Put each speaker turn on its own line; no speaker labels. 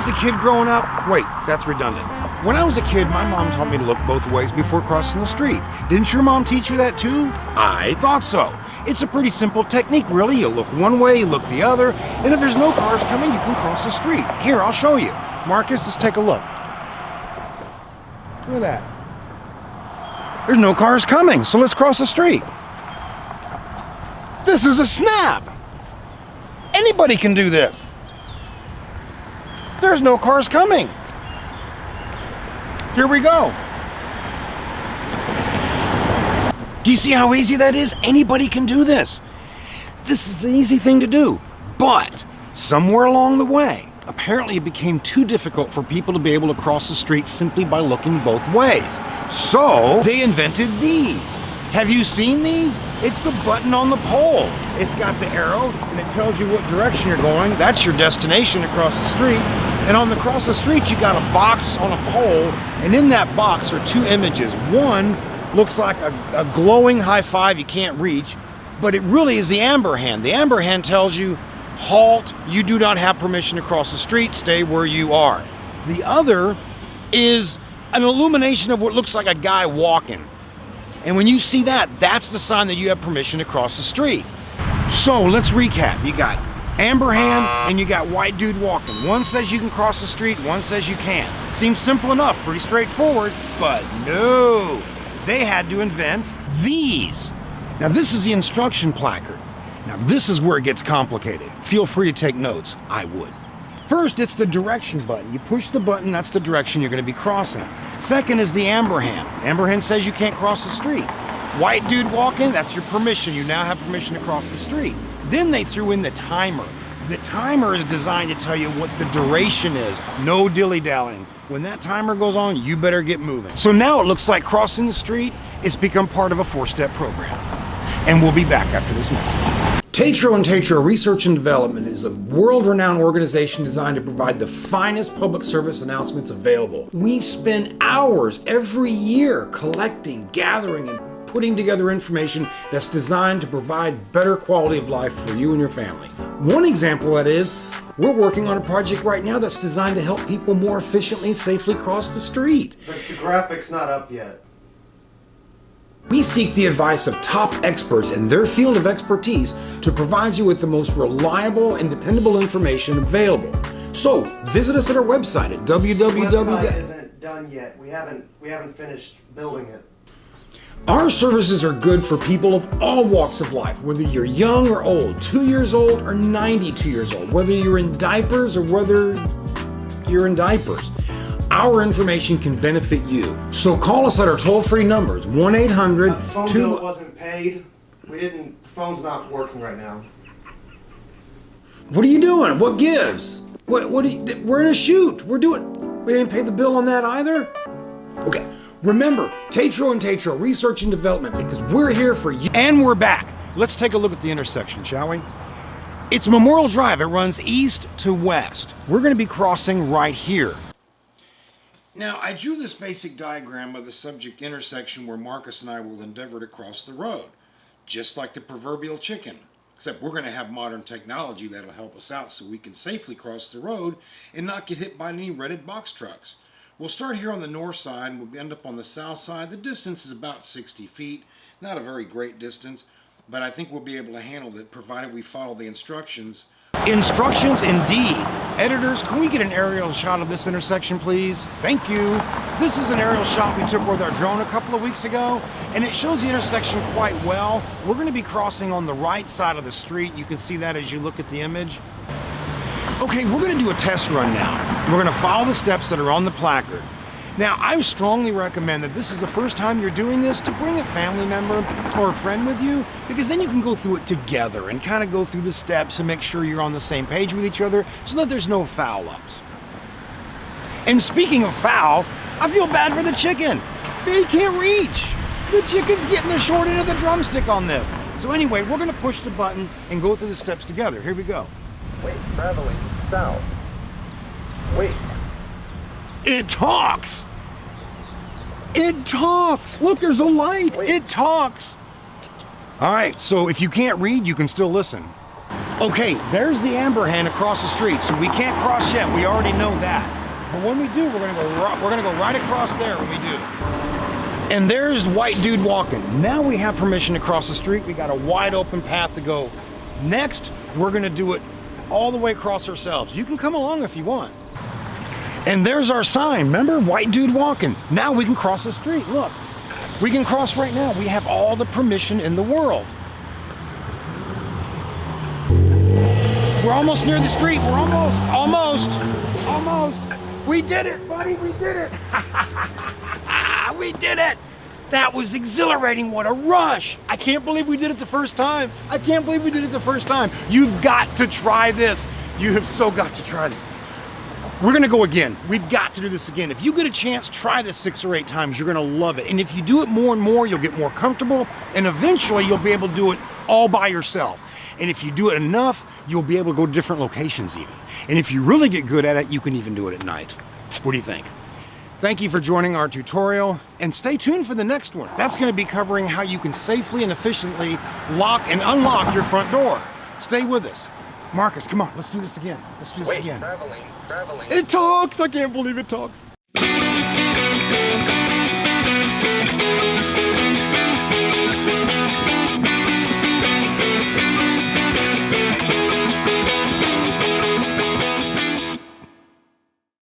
was a kid growing up, wait, that's redundant. When I was a kid, my mom taught me to look both ways before crossing the street. Didn't your mom teach you that too? I thought so. It's a pretty simple technique, really. You look one way, you look the other, and if there's no cars coming, you can cross the street. Here, I'll show you. Marcus, let's take a look. Look at that. There's no cars coming, so let's cross the street. This is a snap. Anybody can do this. There's no cars coming. Here we go. Do you see how easy that is? Anybody can do this. This is an easy thing to do. But somewhere along the way, apparently it became too difficult for people to be able to cross the street simply by looking both ways. So they invented these. Have you seen these? It's the button on the pole. It's got the arrow and it tells you what direction you're going. That's your destination across the street. And across the street you got a box on a pole, and in that box are two images. One looks like a glowing high five you can't reach, but it really is the amber hand. The amber hand tells you, halt, you do not have permission to cross the street, stay where you are. The other is an illumination of what looks like a guy walking. And when you see that, that's the sign that you have permission to cross the street. So let's recap. You got amber hand and you got white dude walking. One says you can cross the street, one says you can't. Seems simple enough, pretty straightforward, but no. They had to invent these. Now this is the instruction placard. Now this is where it gets complicated. Feel free to take notes, I would. First, it's the direction button. You push the button, that's the direction you're gonna be crossing. Second is the amber hand. Amber hand says you can't cross the street. White dude walking, that's your permission. You now have permission to cross the street. Then they threw in the timer. The timer is designed to tell you what the duration is. No dilly-dallying. When that timer goes on, you better get moving. So now it looks like crossing the street has become part of a 4-step program. And we'll be back after this message. Tatro and Tatro Research and Development is a world-renowned organization designed to provide the finest public service announcements available. We spend hours every year collecting, gathering, and putting together information that's designed to provide better quality of life for you and your family. One example of that is, we're working on a project right now that's designed to help people more efficiently and safely cross the street.
But the graphic's not up yet.
We seek the advice of top experts in their field of expertise to provide you with the most reliable and dependable information available. So visit us at our website at www.
The website isn't done yet. We haven't finished building it.
Our services are good for people of all walks of life, whether you're young or old, 2 years old or 92 years old, whether you're in diapers or whether you're in diapers. Our information can benefit you. So call us at our toll-free numbers, 1-800-2...
Phone bill wasn't paid. The phone's not working right now.
What are you doing? What gives? We're in a shoot. We didn't pay the bill on that either? Okay. Remember, Tatro and Tatro Research and Development, because we're here for you. And we're back. Let's take a look at the intersection, shall we? It's Memorial Drive. It runs east to west. We're going to be crossing right here. Now, I drew this basic diagram of the subject intersection where Marcus and I will endeavor to cross the road, just like the proverbial chicken. Except we're going to have modern technology that'll help us out so we can safely cross the road and not get hit by any rented box trucks. We'll start here on the north side and we'll end up on the south side. The distance is about 60 feet. Not a very great distance, but I think we'll be able to handle it provided we follow the instructions. Instructions indeed. Editors, can we get an aerial shot of this intersection, please? Thank you. This is an aerial shot we took with our drone a couple of weeks ago, and it shows the intersection quite well. We're going to be crossing on the right side of the street. You can see that as you look at the image. Okay, we're going to do a test run now. We're going to follow the steps that are on the placard. Now, I strongly recommend that this is the first time you're doing this to bring a family member or a friend with you, because then you can go through it together and kind of go through the steps and make sure you're on the same page with each other so that there's no foul-ups. And speaking of foul, I feel bad for the chicken. He can't reach. The chicken's getting the short end of the drumstick on this. So anyway, we're going to push the button and go through the steps together. Here we go.
Wait, traveling south. Wait.
It talks! It talks! Look, there's a light!
Wait.
It talks! Alright, so if you can't read, you can still listen. Okay, there's the amber hen across the street, so we can't cross yet. We already know that. But when we do, we're gonna go right across there when we do. And there's the white dude walking. Now we have permission to cross the street. We got a wide open path to go. Next, we're gonna do it all the way across ourselves. You can come along if you want. And there's our sign. Remember, white dude walking. Now we can cross the street. Look, we can cross right now. We have all the permission in the world. We're almost near the street. We're almost. We did it, buddy, we did it. We did it. That was exhilarating, what a rush. I can't believe we did it the first time. You've got to try this. You have so got to try this. We're gonna go again. We've got to do this again. If you get a chance, try this 6 or 8 times. You're gonna love it. And if you do it more and more, you'll get more comfortable, and eventually you'll be able to do it all by yourself. And if you do it enough, you'll be able to go to different locations even. And if you really get good at it, you can even do it at night. What do you think? Thank you for joining our tutorial, and stay tuned for the next one. That's gonna be covering how you can safely and efficiently lock and unlock your front door. Stay with us. Marcus, come on, let's do this again.
Wait, traveling.
It talks, I can't believe it talks.